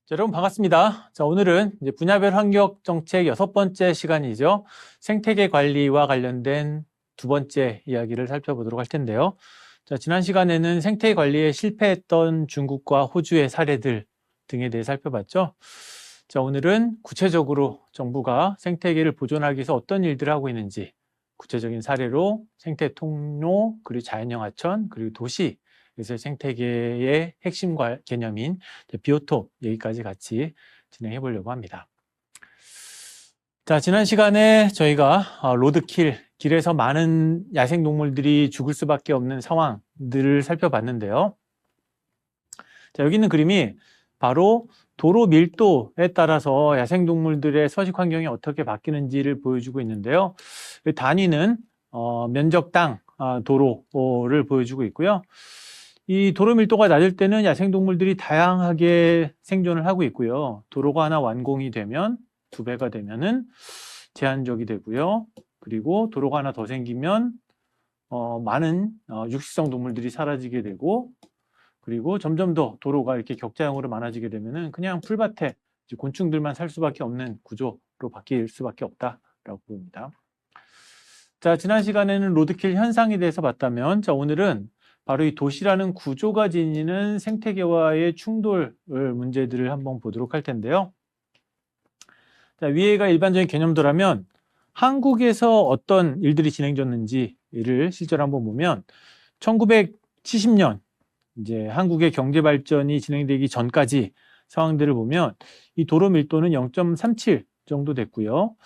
자, 여러분 반갑습니다. 자, 오늘은 이제 분야별 환경 정책 6번째 시간이죠. 생태계 관리와 관련된 두 번째 이야기를 살펴보도록 할 텐데요. 자, 지난 시간에는 생태계 관리에 실패했던 중국과 호주의 사례들 등에 대해 살펴봤죠. 자, 오늘은 구체적으로 정부가 생태계를 보존하기 위해서 어떤 일들을 하고 있는지 구체적인 사례로 생태 통로, 그리고 자연형 하천, 그리고 도시, 그래서 생태계의 핵심 개념인 비오톱 얘기까지 같이 진행해 보려고 합니다. 자, 지난 시간에 저희가 로드킬, 길에서 많은 야생동물들이 죽을 수밖에 없는 상황들을 살펴봤는데요. 자, 여기 있는 그림이 바로 도로 밀도에 따라서 야생동물들의 서식 환경이 어떻게 바뀌는지를 보여주고 있는데요. 단위는 면적당 도로를 보여주고 있고요. 이 도로 밀도가 낮을 때는 야생동물들이 다양하게 생존을 하고 있고요. 도로가 하나 완공이 되면 2배가 되면은 제한적이 되고요. 그리고 도로가 하나 더 생기면 많은 육식성 동물들이 사라지게 되고, 그리고 점점 더 도로가 이렇게 격자형으로 많아지게 되면은 그냥 풀밭에 곤충들만 살 수밖에 없는 구조로 바뀔 수밖에 없다라고 보입니다. 자, 지난 시간에는 로드킬 현상에 대해서 봤다면, 자, 오늘은 바로 이 도시라는 구조가 지니는 생태계와의 충돌 문제들을 한번 보도록 할 텐데요. 자, 위에가 일반적인 개념도라면 한국에서 어떤 일들이 진행됐는지를 실제로 한번 보면 1970년 이제 한국의 경제 발전이 진행되기 전까지 상황들을 보면 이 도로 밀도는 0.37 정도 됐고요.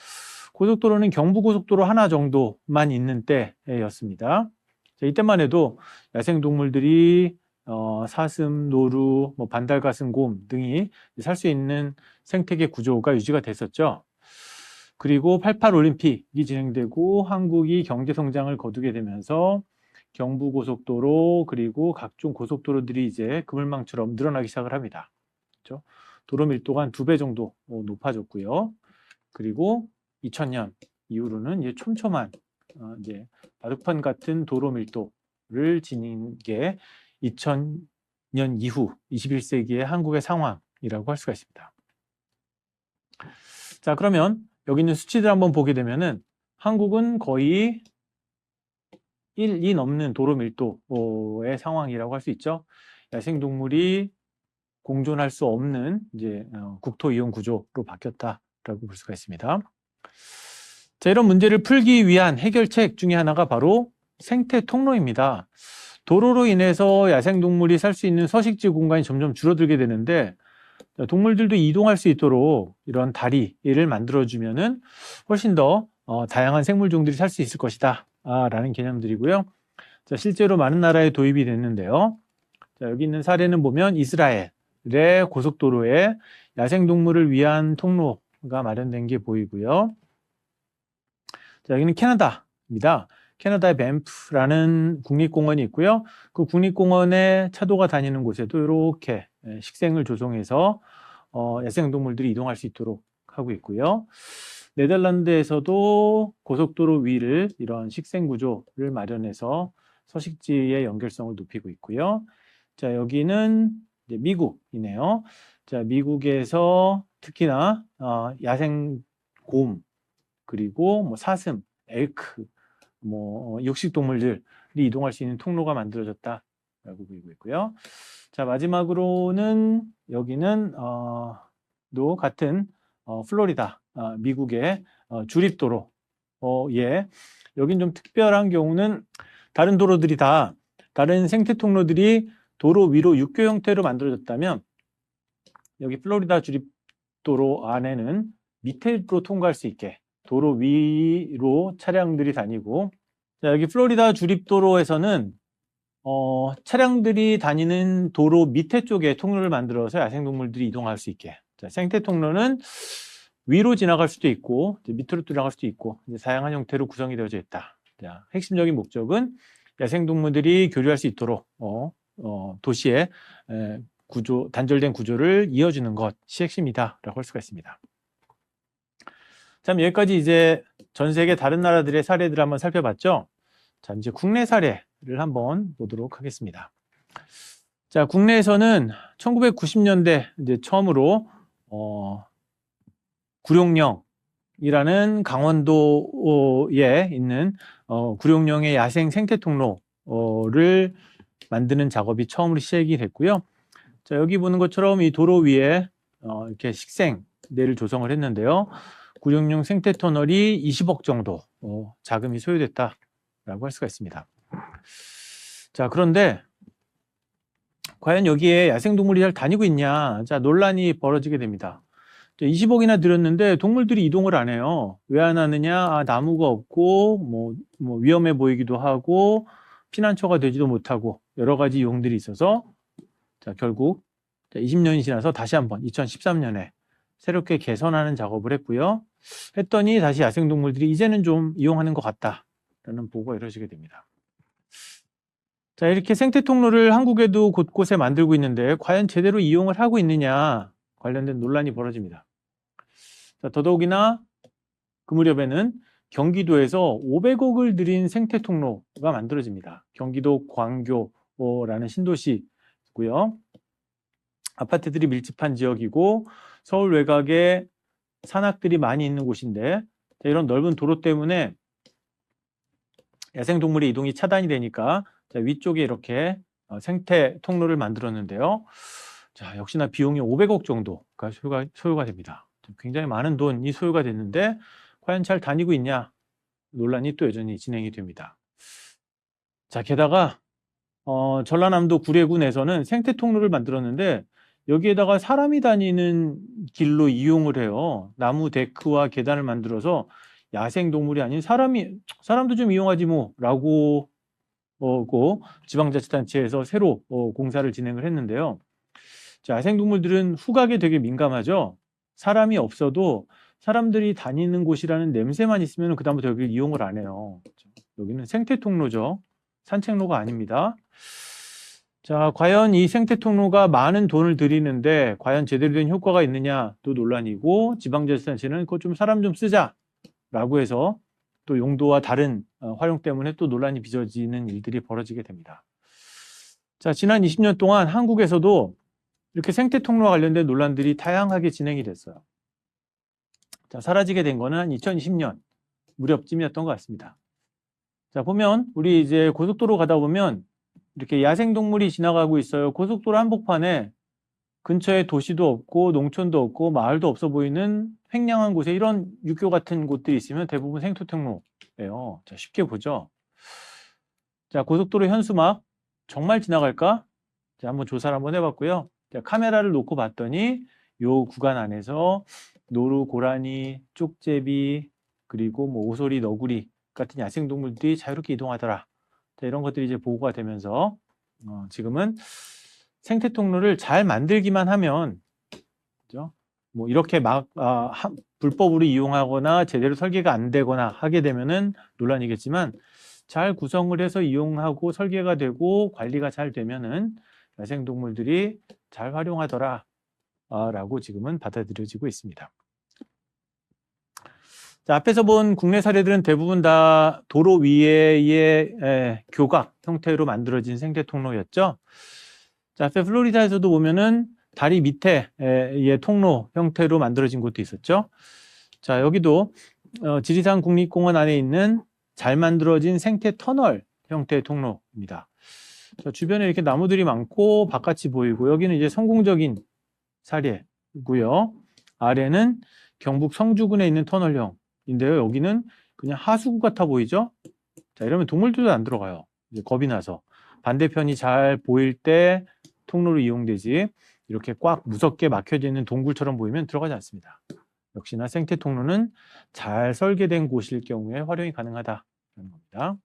고속도로는 경부고속도로 하나 정도만 있는 때였습니다. 자, 이때만 해도 야생동물들이 사슴, 노루, 반달가슴곰 등이 살 수 있는 생태계 구조가 유지가 됐었죠. 그리고 88 올림픽이 진행되고 한국이 경제 성장을 거두게 되면서 경부고속도로 그리고 각종 고속도로들이 이제 그물망처럼 늘어나기 시작을 합니다. 그렇죠? 도로 밀도가 한 2배 정도 높아졌고요. 그리고 2000년 이후로는 이제 촘촘한 이제 바둑판 같은 도로 밀도를 지닌 게 2000년 이후 21세기의 한국의 상황이라고 할 수가 있습니다. 자, 그러면 여기 있는 수치들 한번 보게 되면은 한국은 거의 1이 넘는 도로 밀도의 상황이라고 할 수 있죠. 야생동물이 공존할 수 없는 이제 국토 이용 구조로 바뀌었다라고 볼 수가 있습니다. 자, 이런 문제를 풀기 위한 해결책 중에 하나가 바로 생태 통로입니다. 도로로 인해서 야생동물이 살 수 있는 서식지 공간이 점점 줄어들게 되는데 동물들도 이동할 수 있도록 이런 다리를 만들어주면은 훨씬 더 다양한 생물종들이 살 수 있을 것이다 라는 개념들이고요. 자, 실제로 많은 나라에 도입이 됐는데요. 자, 여기 있는 사례는 보면 이스라엘의 고속도로에 야생동물을 위한 통로가 마련된 게 보이고요. 자, 여기는 캐나다입니다. 캐나다의 밴프라는 국립공원이 있고요. 그 국립공원에 차도가 다니는 곳에도 이렇게 식생을 조성해서 야생동물들이 이동할 수 있도록 하고 있고요. 네덜란드에서도 고속도로 위를 이런 식생 구조를 마련해서 서식지의 연결성을 높이고 있고요. 자, 여기는 이제 미국이네요. 자, 미국에서 특히나 야생 곰 그리고 사슴, 엘크, 육식동물들이 이동할 수 있는 통로가 만들어졌다라고 보이고 있고요. 자, 마지막으로는 여기는 또 같은 플로리다, 미국의 주립도로. 여긴 좀 특별한 경우는 다른 도로들이 다 다른 생태 통로들이 도로 위로 육교 형태로 만들어졌다면 여기 플로리다 주립도로 안에는 밑으로 통과할 수 있게 도로 위로 차량들이 다니고, 자, 여기 플로리다 주립도로에서는 차량들이 다니는 도로 밑에 쪽에 통로를 만들어서 야생동물들이 이동할 수 있게. 자, 생태 통로는 위로 지나갈 수도 있고 밑으로 지나갈 수도 있고 이제 다양한 형태로 구성이 되어져 있다. 자, 핵심적인 목적은 야생동물들이 교류할 수 있도록 도시의 단절된 구조를 이어주는 것이 핵심이다라고 할 수가 있습니다. 자, 여기까지 이제 전 세계 다른 나라들의 사례들을 한번 살펴봤죠. 자, 이제 국내 사례를 한번 보도록 하겠습니다. 자, 국내에서는 1990년대 이제 처음으로 구룡령이라는 강원도에 있는 구룡령의 야생 생태 통로를 만드는 작업이 처음으로 시작이 됐고요. 자, 여기 보는 것처럼 이 도로 위에 이렇게 식생대를 조성을 했는데요. 구룡령 생태 터널이 20억 정도 자금이 소요됐다라고 할 수가 있습니다. 자, 그런데 과연 여기에 야생동물이 잘 다니고 있냐? 자, 논란이 벌어지게 됩니다. 20억이나 들였는데 동물들이 이동을 안 해요. 왜 안 하느냐? 아, 나무가 없고 뭐 위험해 보이기도 하고 피난처가 되지도 못하고 여러 가지 이유들이 있어서 자, 결국 20년이 지나서 다시 한번 2013년에 새롭게 개선하는 작업을 했고요. 했더니 다시 야생동물들이 이제는 좀 이용하는 것 같다라는 보고가 이루어지게 됩니다. 자, 이렇게 생태 통로를 한국에도 곳곳에 만들고 있는데 과연 제대로 이용을 하고 있느냐 관련된 논란이 벌어집니다. 자, 더더욱이나 그 무렵에는 경기도에서 500억을 들인 생태 통로가 만들어집니다. 경기도 광교라는 신도시고요. 아파트들이 밀집한 지역이고 서울 외곽에 산악들이 많이 있는 곳인데 이런 넓은 도로 때문에 야생동물의 이동이 차단이 되니까 자, 위쪽에 이렇게 생태 통로를 만들었는데요. 자, 역시나 비용이 500억 정도가 소요가 됩니다. 굉장히 많은 돈이 소요가 됐는데 과연 잘 다니고 있냐 논란이 또 여전히 진행이 됩니다. 자, 게다가 전라남도 구례군에서는 생태 통로를 만들었는데 여기에다가 사람이 다니는 길로 이용을 해요. 나무 데크와 계단을 만들어서 야생동물이 아닌 사람도 좀 이용하지 뭐라고 지방자치단체에서 새로 공사를 진행을 했는데요. 자, 야생동물들은 후각에 되게 민감하죠. 사람이 없어도 사람들이 다니는 곳이라는 냄새만 있으면 그다음부터 여기를 이용을 안 해요. 여기는 생태 통로죠. 산책로가 아닙니다. 자, 과연 이 생태 통로가 많은 돈을 들이는데 과연 제대로 된 효과가 있느냐 또 논란이고 지방자치단체는 그거 좀 사람 좀 쓰자라고 해서 또 용도와 다른 활용 때문에 또 논란이 빚어지는 일들이 벌어지게 됩니다. 자, 지난 20년 동안 한국에서도 이렇게 생태 통로와 관련된 논란들이 다양하게 진행이 됐어요. 자, 사라지게 된 거는 한 2020년 무렵쯤이었던 것 같습니다. 자, 보면 우리 이제 고속도로 가다 보면 이렇게 야생동물이 지나가고 있어요. 고속도로 한복판에 근처에 도시도 없고 농촌도 없고 마을도 없어 보이는 횡령한 곳에 이런 육교 같은 곳들이 있으면 대부분 생태 통로예요. 자, 쉽게 보죠. 자, 고속도로 현수막 정말 지나갈까? 자, 한번 조사를 한번 해봤고요. 자, 카메라를 놓고 봤더니 요 구간 안에서 노루, 고라니, 쪽제비 그리고 뭐 오소리, 너구리 같은 야생동물들이 자유롭게 이동하더라. 자, 이런 것들이 이제 보고가 되면서 지금은 생태 통로를 잘 만들기만 하면 그죠? 뭐 이렇게 불법으로 이용하거나 제대로 설계가 안 되거나 하게 되면은 논란이겠지만 잘 구성을 해서 이용하고 설계가 되고 관리가 잘 되면은 야생동물들이 잘 활용하더라 라고 지금은 받아들여지고 있습니다. 자, 앞에서 본 국내 사례들은 대부분 다 도로 위의 교각 형태로 만들어진 생태 통로였죠. 자, 앞에 플로리다에서도 보면은 다리 밑에의 통로 형태로 만들어진 곳도 있었죠. 자, 여기도 지리산 국립공원 안에 있는 잘 만들어진 생태 터널 형태의 통로입니다. 자, 주변에 이렇게 나무들이 많고 바깥이 보이고 여기는 이제 성공적인 사례고요. 아래는 경북 성주군에 있는 터널형인데요. 여기는 그냥 하수구 같아 보이죠? 자, 이러면 동물들도 안 들어가요. 이제 겁이 나서. 반대편이 잘 보일 때 통로로 이용되지 이렇게 꽉 무섭게 막혀져 있는 동굴처럼 보이면 들어가지 않습니다. 역시나 생태 통로는 잘 설계된 곳일 경우에 활용이 가능하다는 겁니다.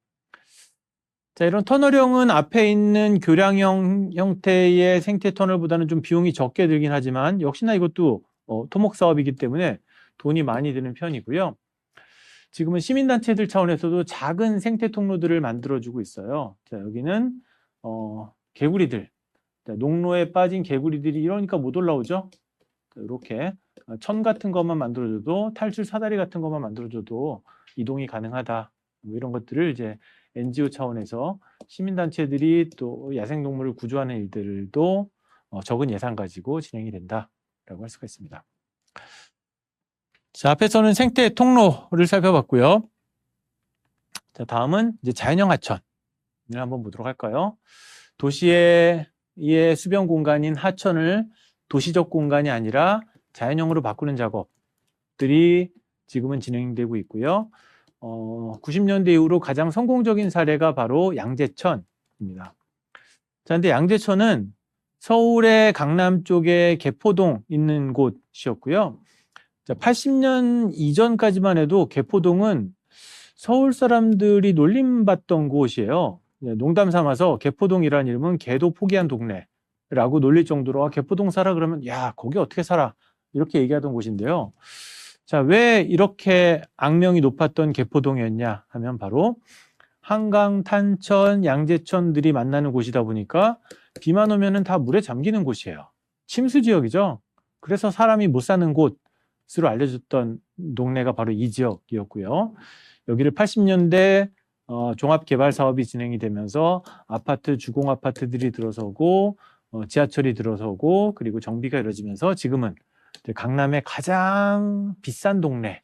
자, 이런 터널형은 앞에 있는 교량형 형태의 생태 터널보다는 좀 비용이 적게 들긴 하지만 역시나 이것도 토목 사업이기 때문에 돈이 많이 드는 편이고요. 지금은 시민단체들 차원에서도 작은 생태 통로들을 만들어주고 있어요. 자, 여기는 개구리들, 자, 농로에 빠진 개구리들이 이러니까 못 올라오죠. 자, 이렇게 천 같은 것만 만들어줘도 탈출 사다리 같은 것만 만들어줘도 이동이 가능하다. 뭐 이런 것들을 이제 NGO 차원에서 시민단체들이 또 야생동물을 구조하는 일들도 적은 예산 가지고 진행이 된다라고 할 수가 있습니다. 자, 앞에서는 생태 통로를 살펴봤고요. 자, 다음은 이제 자연형 하천을 한번 보도록 할까요? 도시의 수변 공간인 하천을 도시적 공간이 아니라 자연형으로 바꾸는 작업들이 지금은 진행되고 있고요. 90년대 이후로 가장 성공적인 사례가 바로 양재천입니다. 자, 근데 양재천은 서울의 강남 쪽에 개포동 있는 곳이었고요. 자, 80년 이전까지만 해도 개포동은 서울 사람들이 놀림받던 곳이에요. 농담 삼아서 개포동이라는 이름은 개도 포기한 동네라고 놀릴 정도로 개포동 살아 그러면 야, 거기 어떻게 살아? 이렇게 얘기하던 곳인데요. 자, 왜 이렇게 악명이 높았던 개포동이었냐 하면 바로 한강, 탄천, 양재천들이 만나는 곳이다 보니까 비만 오면은 다 물에 잠기는 곳이에요. 침수 지역이죠. 그래서 사람이 못 사는 곳으로 알려졌던 동네가 바로 이 지역이었고요. 여기를 80년대 종합개발 사업이 진행이 되면서 아파트, 주공아파트들이 들어서고 지하철이 들어서고 그리고 정비가 이루어지면서 지금은 강남의 가장 비싼 동네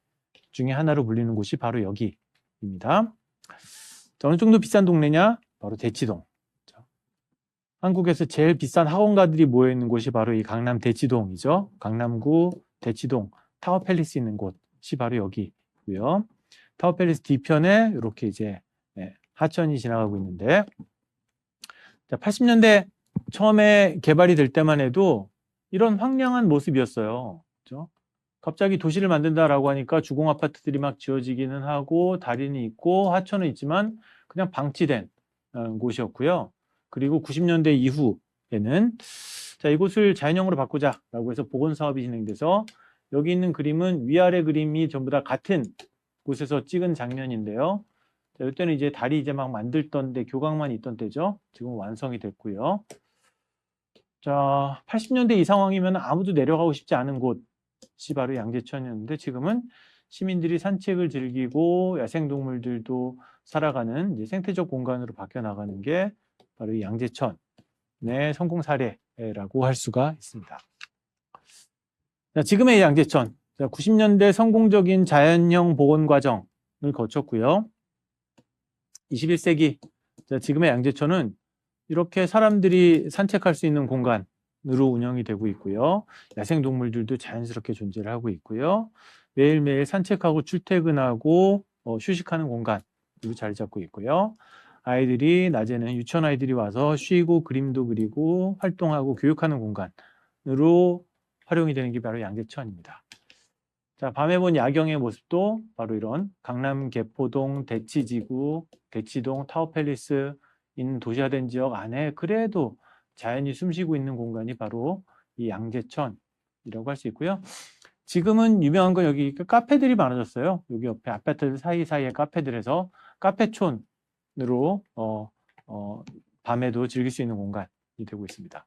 중에 하나로 불리는 곳이 바로 여기입니다. 자, 어느 정도 비싼 동네냐? 바로 대치동. 한국에서 제일 비싼 학원가들이 모여있는 곳이 바로 이 강남 대치동이죠. 강남구 대치동 타워팰리스 있는 곳이 바로 여기고요. 타워팰리스 뒤편에 이렇게 이제 하천이 지나가고 있는데, 자, 80년대 처음에 개발이 될 때만 해도 이런 황량한 모습이었어요. 그렇죠? 갑자기 도시를 만든다라고 하니까 주공 아파트들이 막 지어지기는 하고 다리는 있고 하천은 있지만 그냥 방치된 곳이었고요. 그리고 90년대 이후에는 자, 이곳을 자연형으로 바꾸자라고 해서 복원 사업이 진행돼서 여기 있는 그림은 위아래 그림이 전부 다 같은 곳에서 찍은 장면인데요. 자, 이때는 이제 다리 이제 막 만들던 데 교각만 있던 때죠. 지금 완성이 됐고요. 자, 80년대 이 상황이면 아무도 내려가고 싶지 않은 곳이 바로 양재천이었는데 지금은 시민들이 산책을 즐기고 야생동물들도 살아가는 이제 생태적 공간으로 바뀌어 나가는 게 바로 이 양재천의 성공 사례라고 할 수가 있습니다. 자, 지금의 양재천, 90년대 성공적인 자연형 복원 과정을 거쳤고요. 21세기 지금의 양재천은 이렇게 사람들이 산책할 수 있는 공간으로 운영이 되고 있고요. 야생동물들도 자연스럽게 존재를 하고 있고요. 매일매일 산책하고 출퇴근하고 휴식하는 공간으로 자리 잡고 있고요. 아이들이 낮에는 유치원 아이들이 와서 쉬고 그림도 그리고 활동하고 교육하는 공간으로 활용이 되는 게 바로 양재천입니다. 자, 밤에 본 야경의 모습도 바로 이런 강남 개포동, 대치지구, 대치동, 타워팰리스 있는 도시화된 지역 안에 그래도 자연이 숨쉬고 있는 공간이 바로 이 양재천이라고 할 수 있고요. 지금은 유명한 건 여기 카페들이 많아졌어요. 여기 옆에 아파트 사이사이에 카페들에서 카페촌으로 밤에도 즐길 수 있는 공간이 되고 있습니다.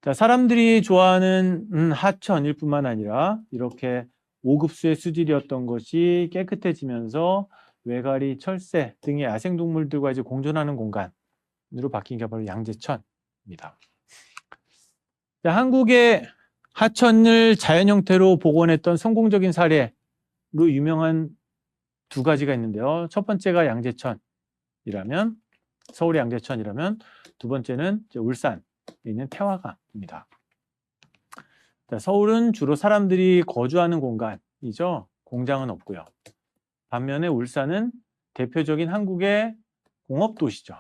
자, 사람들이 좋아하는 하천일 뿐만 아니라 이렇게 5급수의 수질이었던 것이 깨끗해지면서 외가리, 철새 등의 야생동물들과 이제 공존하는 공간으로 바뀐 게 바로 양재천입니다. 자, 한국의 하천을 자연 형태로 복원했던 성공적인 사례로 유명한 두 가지가 있는데요. 첫 번째가 양재천이라면, 서울의 양재천이라면, 두 번째는 울산에 있는 태화강입니다. 자, 서울은 주로 사람들이 거주하는 공간이죠. 공장은 없고요. 반면에 울산은 대표적인 한국의 공업도시죠.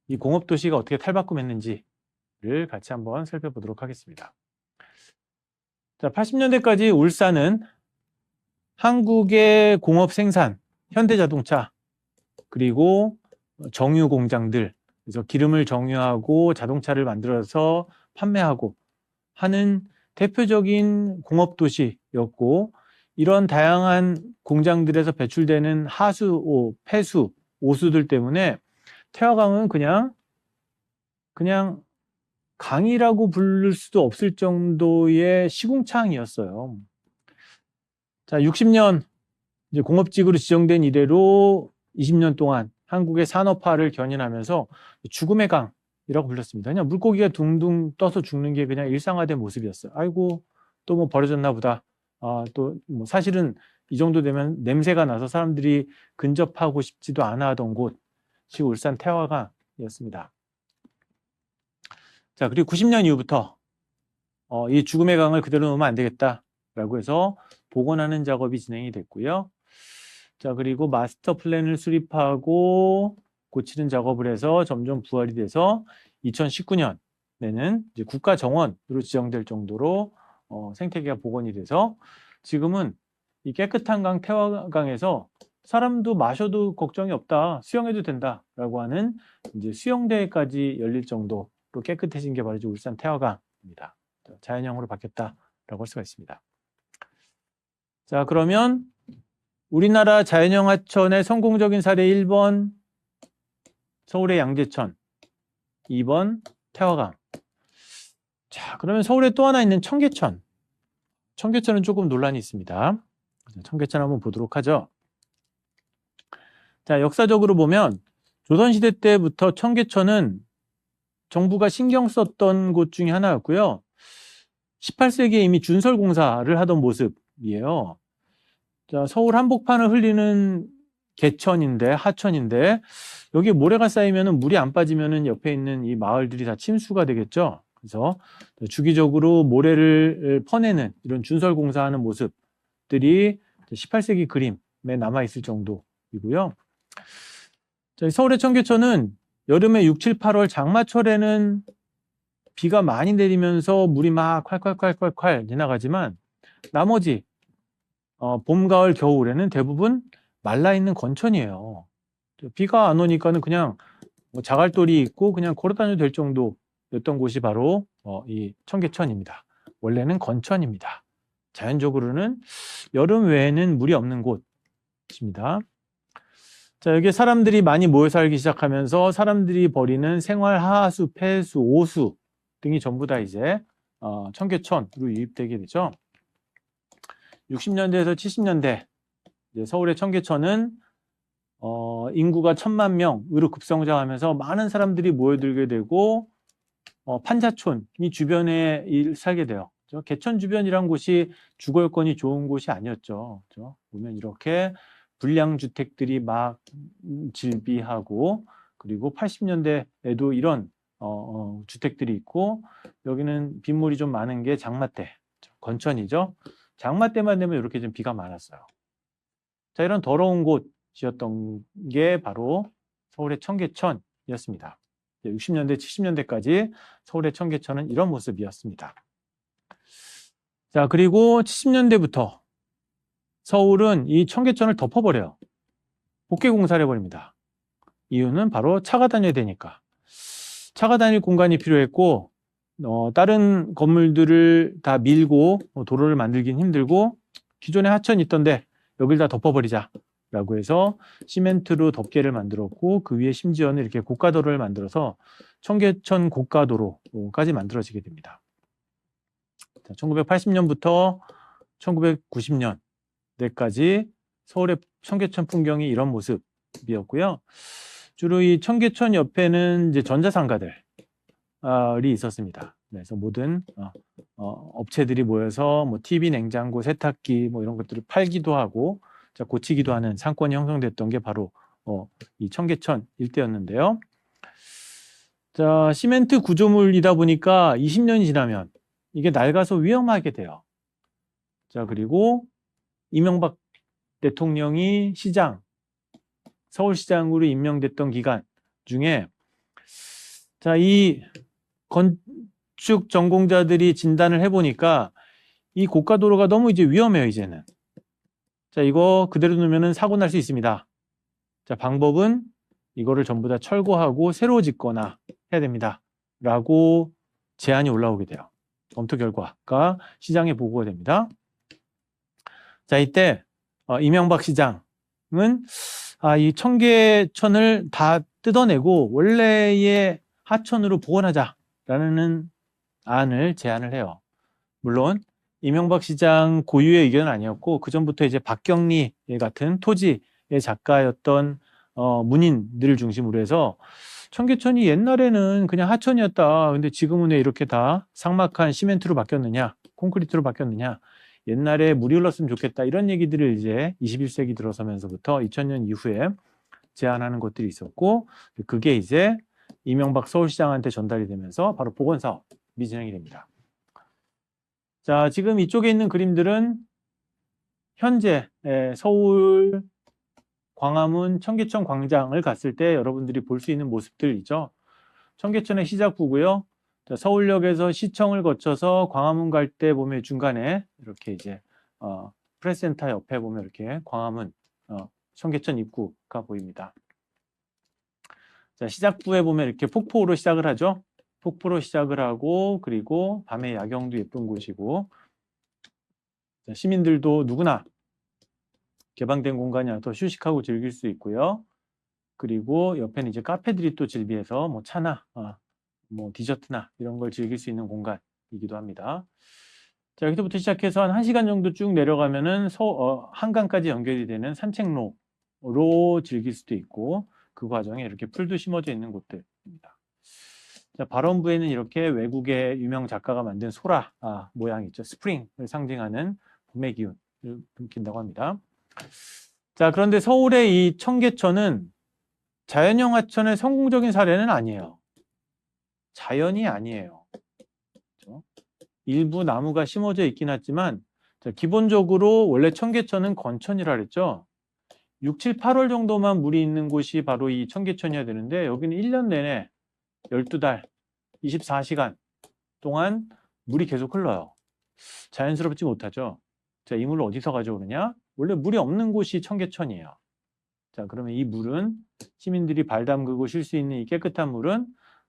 이 공업도시가 어떻게 탈바꿈했는지를 같이 한번 살펴보도록 하겠습니다. 자, 80년대까지 울산은 한국의 공업 생산, 현대자동차, 그리고 정유 공장들, 그래서 기름을 정유하고 자동차를 만들어서 판매하고 하는 대표적인 공업도시였고, 이런 다양한 공장들에서 배출되는 하수, 폐수, 오수들 때문에 태화강은 그냥 강이라고 부를 수도 없을 정도의 시궁창이었어요. 자, 60년 이제 공업지구로 지정된 이래로 20년 동안 한국의 산업화를 견인하면서 죽음의 강이라고 불렀습니다. 그냥 물고기가 둥둥 떠서 죽는 게 그냥 일상화된 모습이었어요. 아이고, 또 뭐 버려졌나 보다. 또 뭐 사실은 이 정도 되면 냄새가 나서 사람들이 근접하고 싶지도 않아 하던 곳이 울산 태화강이었습니다. 자, 그리고 90년 이후부터 이 죽음의 강을 그대로 놓으면 안 되겠다라고 해서 복원하는 작업이 진행이 됐고요. 자, 그리고 마스터 플랜을 수립하고 고치는 작업을 해서 점점 부활이 돼서 2019년에는 이제 국가 정원으로 지정될 정도로 생태계가 복원이 돼서 지금은 이 깨끗한 강 태화강에서 사람도 마셔도 걱정이 없다, 수영해도 된다라고 하는 이제 수영대회까지 열릴 정도로 깨끗해진 게 바로 이제 울산 태화강입니다. 자연형으로 바뀌었다라고 할 수가 있습니다. 자, 그러면 우리나라 자연형 하천의 성공적인 사례 1번 서울의 양재천, 2번 태화강. 자, 그러면 서울에 또 하나 있는 청계천. 청계천은 조금 논란이 있습니다. 청계천 한번 보도록 하죠. 자, 역사적으로 보면 조선시대 때부터 청계천은 정부가 신경 썼던 곳 중에 하나였고요. 18세기에 이미 준설공사를 하던 모습이에요. 자, 서울 한복판을 흘리는 개천인데, 하천인데, 여기에 모래가 쌓이면 물이 안 빠지면 옆에 있는 이 마을들이 다 침수가 되겠죠. 그래서 주기적으로 모래를 퍼내는 이런 준설공사하는 모습들이 18세기 그림에 남아있을 정도이고요. 자, 서울의 청계천은 여름에 6, 7, 8월 장마철에는 비가 많이 내리면서 물이 막 콸콸콸콸콸 지나가지만 나머지 봄, 가을, 겨울에는 대부분 말라있는 건천이에요. 비가 안 오니까는 그냥 뭐 자갈돌이 있고 그냥 걸어다녀도 될 정도였던 곳이 바로 이 청계천입니다. 원래는 건천입니다. 자연적으로는 여름 외에는 물이 없는 곳입니다. 자, 여기에 사람들이 많이 모여 살기 시작하면서 사람들이 벌이는 생활 하수, 폐수, 오수 등이 전부 다 이제 청계천으로 유입되게 되죠. 60년대에서 70년대 이제 서울의 청계천은 인구가 1000만 명으로 급성장하면서 많은 사람들이 모여들게 되고 판자촌이 주변에 살게 돼요. 개천 주변이란 곳이 주거 여건이 좋은 곳이 아니었죠. 그렇죠? 보면 이렇게 불량주택들이 막 질비하고 그리고 80년대에도 이런 주택들이 있고 여기는 빗물이 좀 많은 게 장마 때 건천이죠. 장마 때만 되면 이렇게 좀 비가 많았어요. 자, 이런 더러운 곳이었던 게 바로 서울의 청계천이었습니다. 60년대, 70년대까지 서울의 청계천은 이런 모습이었습니다. 자, 그리고 70년대부터 서울은 이 청계천을 덮어버려요. 복개 공사를 해버립니다. 이유는 바로 차가 다녀야 되니까. 차가 다닐 공간이 필요했고 다른 건물들을 다 밀고 도로를 만들긴 힘들고 기존에 하천이 있던데 여길 다 덮어버리자 라고 해서 시멘트로 덮개를 만들었고 그 위에 심지어는 이렇게 고가도로를 만들어서 청계천 고가도로까지 만들어지게 됩니다. 1980년부터 1990년대까지 서울의 청계천 풍경이 이런 모습이었고요. 주로 이 청계천 옆에는 이제 전자상가들이 있었습니다. 그래서 모든 업체들이 모여서 뭐 TV, 냉장고, 세탁기 뭐 이런 것들을 팔기도 하고 고치기도 하는 상권이 형성됐던 게 바로 이 청계천 일대였는데요. 자, 시멘트 구조물이다 보니까 20년이 지나면 이게 낡아서 위험하게 돼요. 자, 그리고 이명박 대통령이 서울시장으로 임명됐던 기간 중에 자, 이 건축 전공자들이 진단을 해보니까 이 고가도로가 너무 이제 위험해요, 이제는. 자, 이거 그대로 놓으면 사고 날 수 있습니다. 자, 방법은 이거를 전부 다 철거하고 새로 짓거나 해야 됩니다. 라고 제안이 올라오게 돼요. 검토 결과가 시장에 보고가 됩니다. 자, 이때 이명박 시장은 이 청계천을 다 뜯어내고 원래의 하천으로 복원하자라는 제안을 해요. 물론 이명박 시장 고유의 의견은 아니었고 그 전부터 이제 박경리 같은 토지의 작가였던 문인들을 중심으로 해서 청계천이 옛날에는 그냥 하천이었다. 근데 지금은 왜 이렇게 다 삭막한 시멘트로 바뀌었느냐, 콘크리트로 바뀌었느냐, 옛날에 물이 흘렀으면 좋겠다. 이런 얘기들을 이제 21세기 들어서면서부터 2000년 이후에 제안하는 것들이 있었고, 그게 이제 이명박 서울시장한테 전달이 되면서 바로 복원사업이 진행이 됩니다. 자, 지금 이쪽에 있는 그림들은 현재 서울 광화문 청계천 광장을 갔을 때 여러분들이 볼 수 있는 모습들이죠. 청계천의 시작부고요. 자, 서울역에서 시청을 거쳐서 광화문 갈 때 보면 중간에 이렇게 이제 프레스센터 옆에 보면 이렇게 광화문 청계천 입구가 보입니다. 자, 시작부에 보면 이렇게 폭포로 시작을 하죠. 폭포로 시작을 하고 그리고 밤에 야경도 예쁜 곳이고, 자, 시민들도 누구나 개방된 공간이 와서 휴식하고 즐길 수 있고요. 그리고 옆에는 이제 카페들이 또 즐비해서 뭐 차나 뭐 디저트나 이런 걸 즐길 수 있는 공간이기도 합니다. 자, 여기서부터 시작해서 한 1시간 정도 쭉 내려가면은 한강까지 연결이 되는 산책로로 즐길 수도 있고, 그 과정에 이렇게 풀도 심어져 있는 곳들입니다. 자, 발원부에는 이렇게 외국의 유명 작가가 만든 소라 모양 있죠. 스프링을 상징하는 봄의 기운을 느낀다고 합니다. 자, 그런데 서울의 이 청계천은 자연형 하천의 성공적인 사례는 아니에요. 자연이 아니에요. 그렇죠? 일부 나무가 심어져 있긴 하지만, 자, 기본적으로 원래 청계천은 건천이라 그랬죠. 6, 7, 8월 정도만 물이 있는 곳이 바로 이 청계천이어야 되는데, 여기는 1년 내내 12달, 24시간 동안 물이 계속 흘러요. 자연스럽지 못하죠. 자, 이 물을 어디서 가져오느냐? 원래 물이 없는 곳이 청계천이에요. 자, 그러면 이 물은 시민들이 발 담그고 쉴 수 있는 이 깨끗한 물은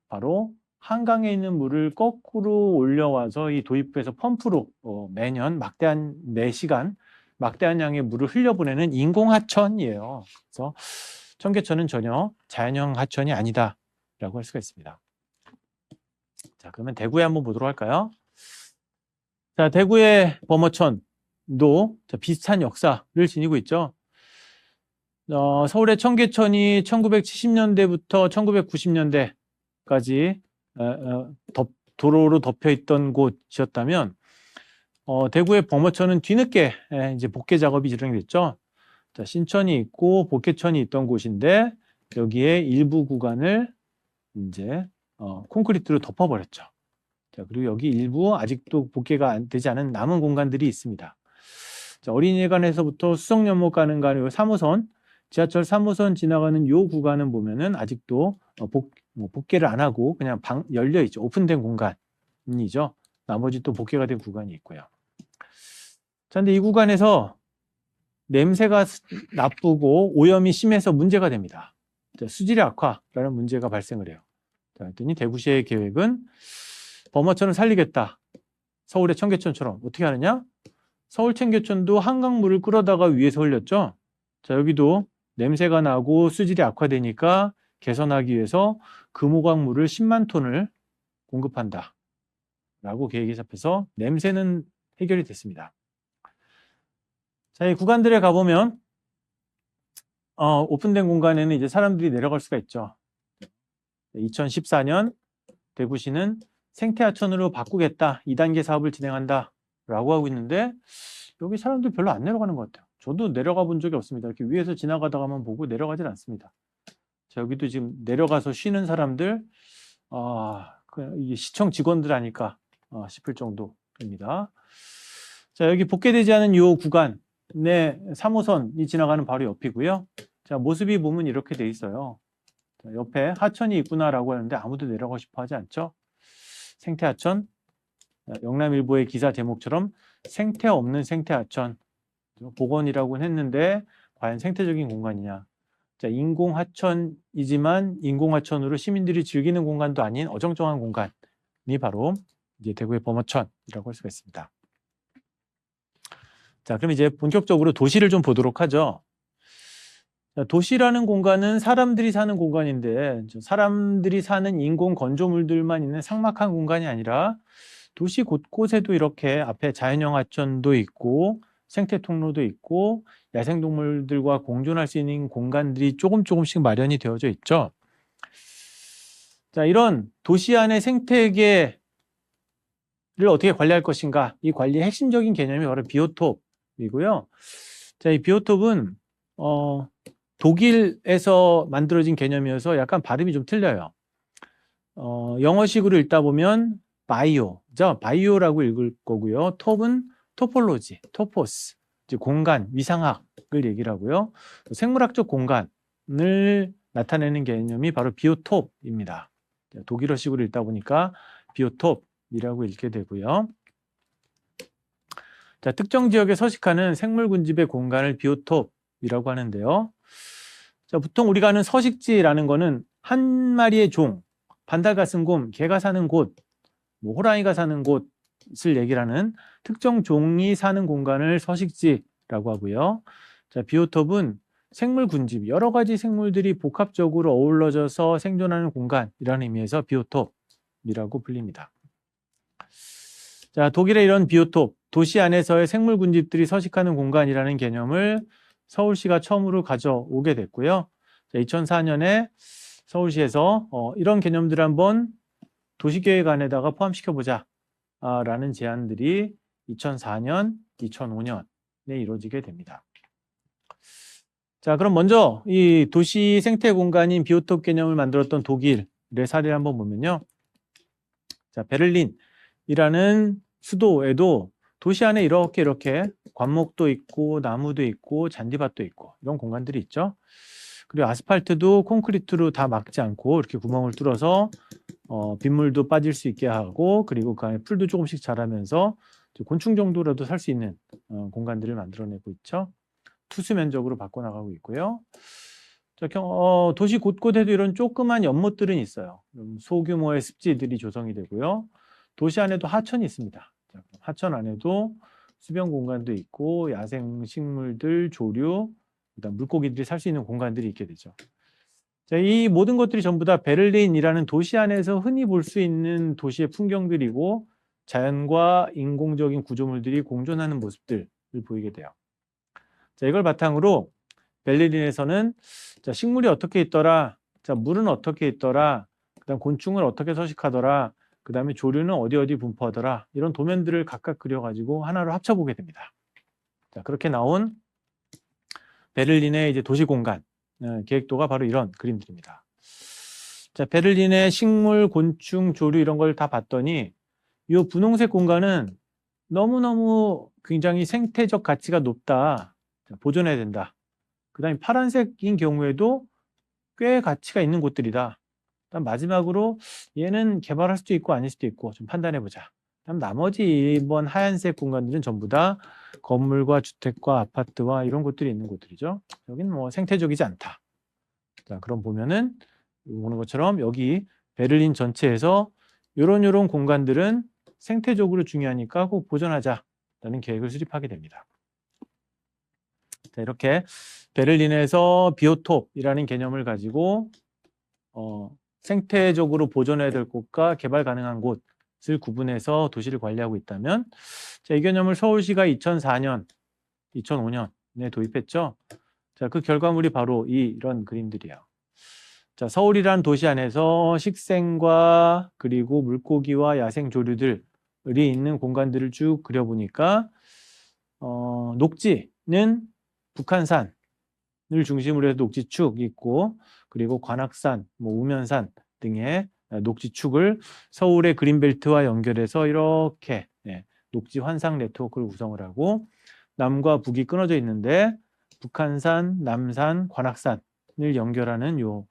바로 한강에 있는 물을 거꾸로 올려와서 이 도입부에서 펌프로 매년 막대한 4시간 막대한 양의 물을 흘려보내는 인공하천이에요. 그래서 청계천은 전혀 자연형 하천이 아니다라고 할 수가 있습니다. 자, 그러면 대구에 한번 보도록 할까요? 자, 대구의 범어천도 비슷한 역사를 지니고 있죠. 서울의 청계천이 1970년대부터 1990년대까지 도로로 덮여 있던 곳이었다면, 대구의 범어천은 뒤늦게 이제 복개 작업이 진행됐죠. 자, 신천이 있고 복개천이 있던 곳인데 여기에 일부 구간을 이제 콘크리트로 덮어버렸죠. 자, 그리고 여기 일부 아직도 복개가 되지 않은 남은 공간들이 있습니다. 자, 어린이관에서부터 수성연못 가는 간 3호선, 지하철 3호선 지나가는 요 구간은 보면은 아직도 복개를 안 하고 그냥 열려 있죠. 오픈된 공간이죠. 나머지 또 복개가 된 구간이 있고요. 자, 근데 이 구간에서 냄새가 나쁘고 오염이 심해서 문제가 됩니다. 자, 수질의 악화라는 문제가 발생을 해요. 자, 그랬더니 대구시의 계획은 범어천을 살리겠다. 서울의 청계천처럼 어떻게 하느냐? 서울 청계천도 한강물을 끌어다가 위에서 흘렸죠. 자, 여기도 냄새가 나고 수질이 악화되니까 개선하기 위해서 금호강물을 10만 톤을 공급한다 라고 계획이 잡혀서 냄새는 해결이 됐습니다. 자, 이 구간들에 가보면 오픈된 공간에는 이제 사람들이 내려갈 수가 있죠. 2014년 대구시는 생태하천으로 바꾸겠다, 2단계 사업을 진행한다 라고 하고 있는데, 여기 사람들 별로 안 내려가는 것 같아요. 저도 내려가 본 적이 없습니다. 이렇게 위에서 지나가다가만 보고 내려가질 않습니다. 자, 여기도 지금 내려가서 쉬는 사람들, 이게 시청 직원들 아닐까 싶을 정도입니다. 자, 여기 복개되지 않은 이 구간에 3호선이 지나가는 바로 옆이고요. 자, 모습이 보면 이렇게 돼 있어요. 자, 옆에 하천이 있구나라고 하는데 아무도 내려가고 싶어 하지 않죠. 생태하천, 영남일보의 기사 제목처럼 생태 없는 생태하천, 복원이라고는 했는데 과연 생태적인 공간이냐. 자, 인공하천이지만 인공하천으로 시민들이 즐기는 공간도 아닌 어정쩡한 공간이 바로 이제 대구의 범어천이라고 할 수가 있습니다. 자, 그럼 이제 본격적으로 도시를 좀 보도록 하죠. 자, 도시라는 공간은 사람들이 사는 공간인데, 사람들이 사는 인공 건조물들만 있는 삭막한 공간이 아니라 도시 곳곳에도 이렇게 앞에 자연형 하천도 있고 생태 통로도 있고 야생동물들과 공존할 수 있는 공간들이 조금씩 마련이 되어져 있죠. 자, 이런 도시 안의 생태계를 어떻게 관리할 것인가? 이 관리의 핵심적인 개념이 바로 비오톱이고요. 자, 이 비오톱은 독일에서 만들어진 개념이어서 약간 발음이 좀 틀려요. 영어식으로 읽다 보면 바이오죠. 바이오라고 읽을 거고요. 톱은 토폴로지, 토포스, 이제 공간, 위상학을 얘기를 하고요. 생물학적 공간을 나타내는 개념이 바로 비오톱입니다. 독일어식으로 읽다 보니까 비오톱이라고 읽게 되고요. 자, 특정 지역에 서식하는 생물 군집의 공간을 비오톱이라고 하는데요. 자, 보통 우리가 아는 서식지라는 거는 한 마리의 종, 반달가슴곰, 개가 사는 곳, 뭐 호랑이가 사는 곳을 얘기를 하는 특정 종이 사는 공간을 서식지라고 하고요. 자, 비오톱은 생물 군집, 여러 가지 생물들이 복합적으로 어우러져서 생존하는 공간이라는 의미에서 비오톱이라고 불립니다. 자, 독일의 이런 비오톱, 도시 안에서의 생물 군집들이 서식하는 공간이라는 개념을 서울시가 처음으로 가져오게 됐고요. 자, 2004년에 서울시에서 이런 개념들을 한번 도시계획 안에다가 포함시켜보자 라는 제안들이 2004년, 2005년에 이루어지게 됩니다. 자, 그럼 먼저 이 도시 생태 공간인 비오톱 개념을 만들었던 독일의 사례를 한번 보면요. 자, 베를린이라는 수도에도 도시 안에 이렇게 관목도 있고 나무도 있고 잔디밭도 있고 이런 공간들이 있죠. 그리고 아스팔트도 콘크리트로 다 막지 않고 이렇게 구멍을 뚫어서 빗물도 빠질 수 있게 하고, 그리고 그 안에 풀도 조금씩 자라면서 곤충 정도라도 살 수 있는 공간들을 만들어내고 있죠. 투수 면적으로 바꿔나가고 있고요. 자, 도시 곳곳에도 이런 조그만 연못들은 있어요. 소규모의 습지들이 조성이 되고요. 도시 안에도 하천이 있습니다. 자, 하천 안에도 수변 공간도 있고 야생 식물들, 조류, 그다음 물고기들이 살 수 있는 공간들이 있게 되죠. 자, 이 모든 것들이 전부 다 베를린이라는 도시 안에서 흔히 볼 수 있는 도시의 풍경들이고 자연과 인공적인 구조물들이 공존하는 모습들을 보이게 돼요. 자, 이걸 바탕으로 베를린에서는 자, 식물이 어떻게 있더라, 자, 물은 어떻게 있더라, 그다음 곤충을 어떻게 서식하더라, 그다음에 조류는 어디 분포하더라, 이런 도면들을 각각 그려가지고 하나로 합쳐보게 됩니다. 자, 그렇게 나온 베를린의 이제 도시 공간 계획도가 바로 이런 그림들입니다. 자, 베를린의 식물, 곤충, 조류 이런 걸 다 봤더니 이 분홍색 공간은 너무너무 굉장히 생태적 가치가 높다. 자, 보존해야 된다. 그 다음에 파란색인 경우에도 꽤 가치가 있는 곳들이다. 그다음 마지막으로 얘는 개발할 수도 있고 아닐 수도 있고 좀 판단해보자. 그다음 나머지 2번 하얀색 공간들은 전부 다 건물과 주택과 아파트와 이런 곳들이 있는 곳들이죠. 여기는 뭐 생태적이지 않다. 자, 그럼 보면은 보는 것처럼 여기 베를린 전체에서 요런 공간들은 생태적으로 중요하니까 꼭 보존하자라는 계획을 수립하게 됩니다. 자, 이렇게 베를린에서 비오톱이라는 개념을 가지고 생태적으로 보존해야 될 곳과 개발 가능한 곳을 구분해서 도시를 관리하고 있다면, 자, 이 개념을 서울시가 2004년, 2005년에 도입했죠. 자, 그 결과물이 바로 이런 그림들이에요. 자, 서울이란 도시 안에서 식생과 그리고 물고기와 야생 조류들이 있는 공간들을 쭉 그려보니까 녹지는 북한산을 중심으로 해서 녹지축이 있고, 그리고 관악산, 뭐 우면산 등의 녹지축을 서울의 그린벨트와 연결해서 이렇게 녹지 환상 네트워크를 구성을 하고, 남과 북이 끊어져 있는데 북한산, 남산, 관악산을 연결하는 요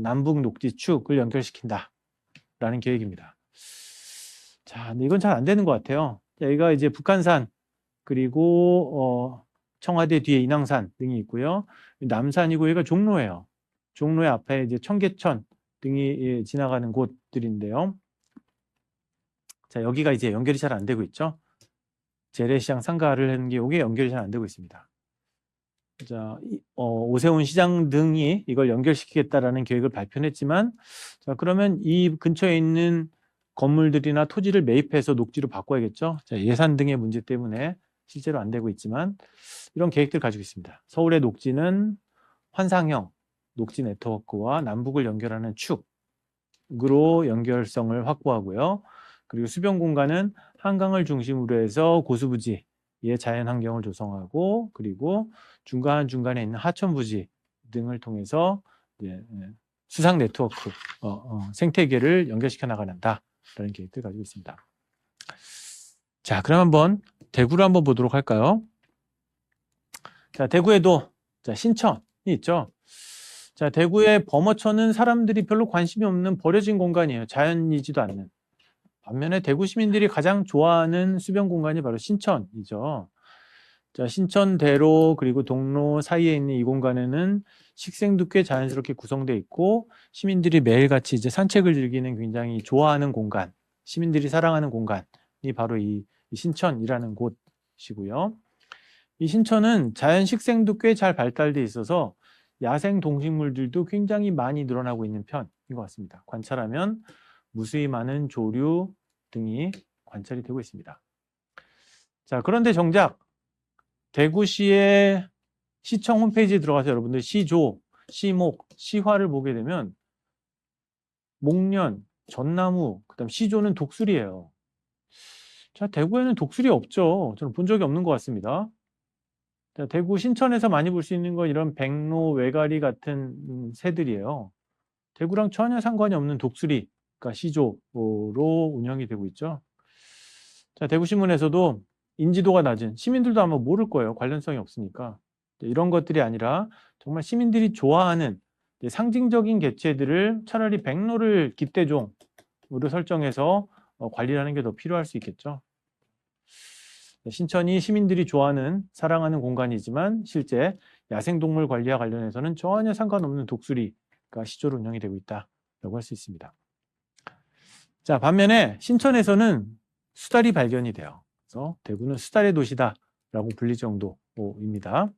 남북 녹지축을 연결시킨다라는 계획입니다. 자, 근데 이건 잘 안 되는 것 같아요. 여기가 이제 북한산, 그리고 청와대 뒤에 인왕산 등이 있고요. 남산이고 여기가 종로예요. 종로의 앞에 이제 청계천 등이 지나가는 곳들인데요. 자, 여기가 이제 연결이 잘 안 되고 있죠. 재래시장 상가를 하는 게 이게 연결이 잘 안 되고 있습니다. 자, 오세훈 시장 등이 이걸 연결시키겠다라는 계획을 발표했지만, 자, 그러면 이 근처에 있는 건물들이나 토지를 매입해서 녹지로 바꿔야겠죠. 자, 예산 등의 문제 때문에 실제로 안 되고 있지만 이런 계획들 가지고 있습니다. 서울의 녹지는 환상형 녹지 네트워크와 남북을 연결하는 축으로 연결성을 확보하고요. 그리고 수변 공간은 한강을 중심으로 해서 고수부지의 자연 환경을 조성하고 그리고 중간중간에 있는 하천부지 등을 통해서 이제 수상 네트워크, 생태계를 연결시켜 나가는다라는 계획들 가지고 있습니다. 자, 그럼 한번 대구를 한번 보도록 할까요? 자, 대구에도 자, 신천이 있죠. 자, 대구의 범어천은 사람들이 별로 관심이 없는 버려진 공간이에요. 자연이지도 않는. 반면에 대구 시민들이 가장 좋아하는 수변 공간이 바로 신천이죠. 자, 신천대로 그리고 동로 사이에 있는 이 공간에는 식생도 꽤 자연스럽게 구성되어 있고 시민들이 매일같이 이제 산책을 즐기는 굉장히 좋아하는 공간, 시민들이 사랑하는 공간이 바로 이 신천이라는 곳이고요. 이 신천은 자연 식생도 꽤 잘 발달돼 있어서 야생 동식물들도 굉장히 많이 늘어나고 있는 편인 것 같습니다. 관찰하면 무수히 많은 조류 등이 관찰이 되고 있습니다. 자, 그런데 정작 대구시의 시청 홈페이지에 들어가서 여러분들 시조, 시목, 시화를 보게 되면 목련, 전나무, 그다음 시조는 독수리예요. 자, 대구에는 독수리 없죠. 저는 본 적이 없는 것 같습니다. 자, 대구 신천에서 많이 볼 수 있는 건 이런 백로, 외가리 같은 새들이에요. 대구랑 전혀 상관이 없는 독수리가 시조로 운영이 되고 있죠. 자, 대구신문에서도 인지도가 낮은 시민들도 아마 모를 거예요. 관련성이 없으니까. 이런 것들이 아니라 정말 시민들이 좋아하는 상징적인 개체들을 차라리 백로를 기대종으로 설정해서 관리를 하는 게 더 필요할 수 있겠죠. 신천이 시민들이 좋아하는, 사랑하는 공간이지만 실제 야생동물 관리와 관련해서는 전혀 상관없는 독수리가 시조로 운영이 되고 있다라고 할 수 있습니다. 자, 반면에 신천에서는 수달이 발견이 돼요. 그래서 대구는 수달의 도시다라고 불릴 정도입니다.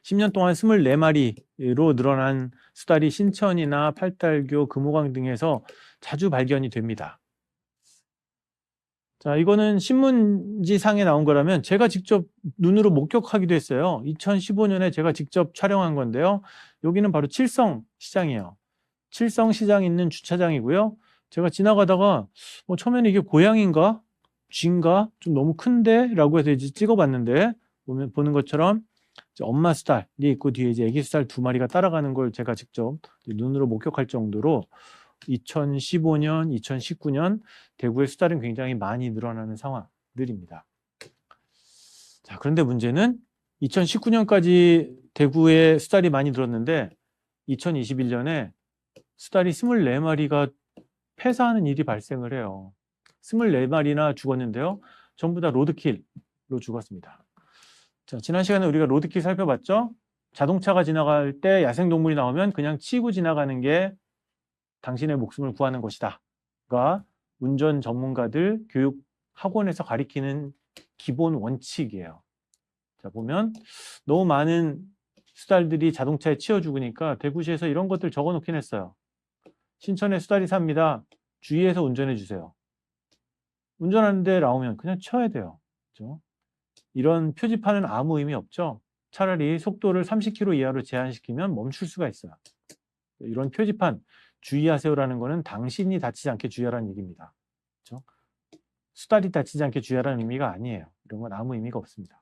10년 동안 24마리로 늘어난 수달이 신천이나 팔달교, 금호강 등에서 자주 발견이 됩니다. 자, 이거는 신문지상에 나온 거라면 제가 직접 눈으로 목격하기도 했어요. 2015년에 제가 직접 촬영한 건데요. 여기는 바로 칠성시장이에요. 칠성시장 있는 주차장이고요. 제가 지나가다가 처음에는 이게 고양인가? 쥐인가? 좀 너무 큰데? 라고 해서 이제 찍어봤는데 보는 것처럼 엄마 수달이 있고 뒤에 이제 애기 수달 2마리가 따라가는 걸 제가 직접 눈으로 목격할 정도로 2015년, 2019년 대구의 수달은 굉장히 많이 늘어나는 상황들입니다. 자, 그런데 문제는 2019년까지 대구에 수달이 많이 늘었는데 2021년에 수달이 24마리가 폐사하는 일이 발생을 해요. 24마리나 죽었는데요. 전부 다 로드킬로 죽었습니다. 자, 지난 시간에 우리가 로드킬 살펴봤죠? 자동차가 지나갈 때 야생동물이 나오면 그냥 치고 지나가는 게 당신의 목숨을 구하는 것이다가 운전 전문가들 교육 학원에서 가리키는 기본 원칙이에요. 자, 보면 너무 많은 수달들이 자동차에 치여 죽으니까 대구시에서 이런 것들 적어 놓긴 했어요. 신천에 수달이 삽니다. 주의해서 운전해 주세요. 운전하는데 나오면 그냥 쳐야 돼요. 그렇죠? 이런 표지판은 아무 의미 없죠. 차라리 속도를 30km 이하로 제한시키면 멈출 수가 있어요. 이런 표지판 주의하세요라는 거는 당신이 다치지 않게 주의하라는 얘기입니다. 그렇죠? 수달이 다치지 않게 주의하라는 의미가 아니에요. 이런 건 아무 의미가 없습니다.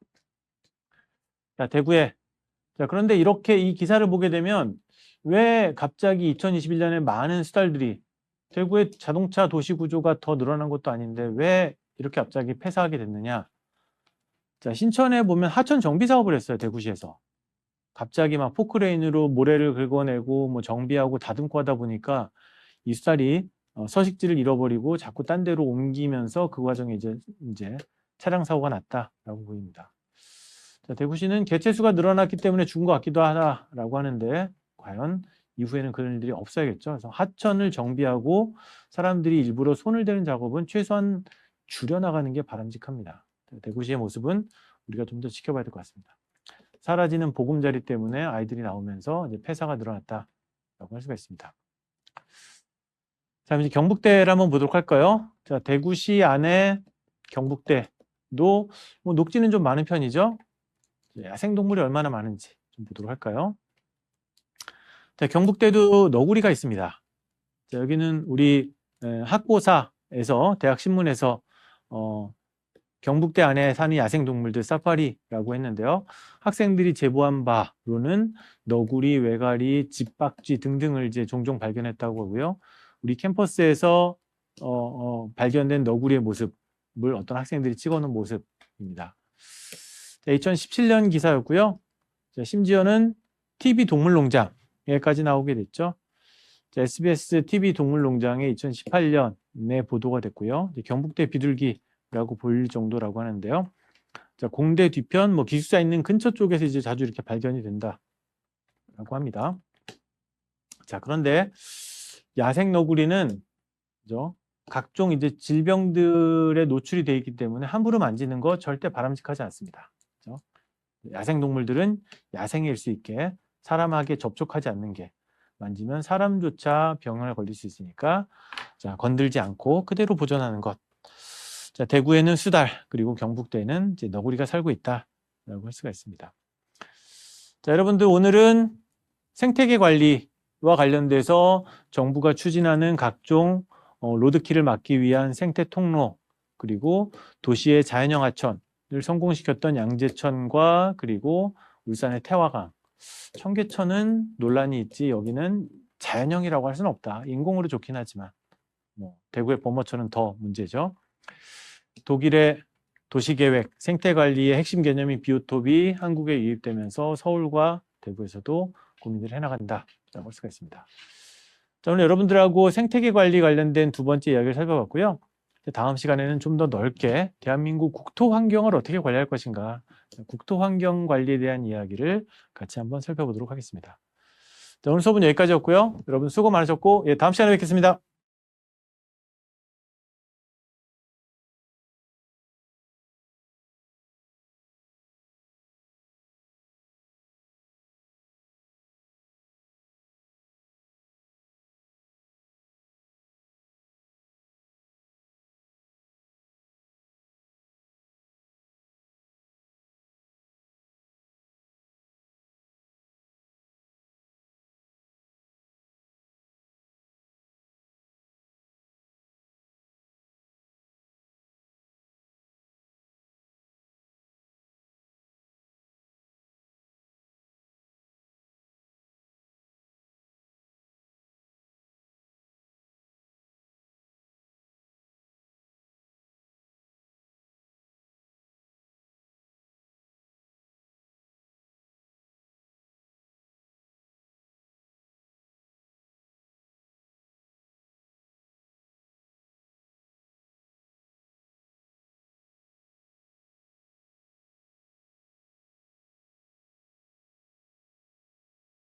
자, 대구에 그런데 이렇게 이 기사를 보게 되면 왜 갑자기 2021년에 많은 수달들이 대구의 자동차 도시 구조가 더 늘어난 것도 아닌데 왜 이렇게 갑자기 폐사하게 됐느냐? 자, 신천에 보면 하천 정비 사업을 했어요. 대구시에서. 갑자기 막 포크레인으로 모래를 긁어내고 뭐 정비하고 다듬고 하다 보니까 이 수달이 서식지를 잃어버리고 자꾸 딴 데로 옮기면서 그 과정에 이제 차량 사고가 났다라고 보입니다. 자, 대구시는 개체수가 늘어났기 때문에 죽은 것 같기도 하다라고 하는데 과연 이후에는 그런 일들이 없어야겠죠. 그래서 하천을 정비하고 사람들이 일부러 손을 대는 작업은 최소한 줄여나가는 게 바람직합니다. 대구시의 모습은 우리가 좀 더 지켜봐야 될 것 같습니다. 사라지는 보금자리 때문에 아이들이 나오면서 이제 폐사가 늘어났다라고 할 수가 있습니다. 자, 이제 경북대를 한번 보도록 할까요? 자, 대구시 안에 경북대 뭐 녹지는 좀 많은 편이죠. 야생동물이 얼마나 많은지 좀 보도록 할까요? 자, 경북대도 너구리가 있습니다. 자, 여기는 우리 학고사에서 대학신문에서 경북대 안에 사는 야생동물들 사파리라고 했는데요. 학생들이 제보한 바로는 너구리, 외가리, 집박쥐 등등을 이제 종종 발견했다고 하고요. 우리 캠퍼스에서 발견된 너구리의 모습을 어떤 학생들이 찍어놓은 모습입니다. 2017년 기사였고요. 자, 심지어는 TV 동물농장에까지 나오게 됐죠. 자, SBS TV 동물농장에 2018년에 보도가 됐고요. 경북대 비둘기라고 보일 정도라고 하는데요. 자, 공대 뒤편 뭐 기숙사 있는 근처 쪽에서 이제 자주 이렇게 발견이 된다라고 합니다. 자, 그런데 야생 너구리는 그죠? 각종 이제 질병들에 노출이 되어 있기 때문에 함부로 만지는 거 절대 바람직하지 않습니다. 그죠? 야생 동물들은 야생일 수 있게 사람에게 접촉하지 않는 게, 만지면 사람조차 병을 걸릴 수 있으니까 자, 건들지 않고 그대로 보존하는 것. 자, 대구에는 수달, 그리고 경북대는 이제 너구리가 살고 있다라고 할 수가 있습니다. 자, 여러분들 오늘은 생태계 관리와 관련돼서 정부가 추진하는 각종 로드킬을 막기 위한 생태 통로, 그리고 도시의 자연형 하천을 성공시켰던 양재천과 그리고 울산의 태화강, 청계천은 논란이 있지 여기는 자연형이라고 할 수는 없다. 인공으로 좋긴 하지만 뭐 대구의 범어천은 더 문제죠. 독일의 도시계획, 생태관리의 핵심 개념인 비오톱이 한국에 유입되면서 서울과 대구에서도 고민을 해나간다라고 할 수가 있습니다. 자, 오늘 여러분들하고 생태계 관리 관련된 두 번째 이야기를 살펴봤고요. 다음 시간에는 좀 더 넓게 대한민국 국토 환경을 어떻게 관리할 것인가, 국토 환경 관리에 대한 이야기를 같이 한번 살펴보도록 하겠습니다. 자, 오늘 수업은 여기까지였고요. 여러분 수고 많으셨고, 다음 시간에 뵙겠습니다.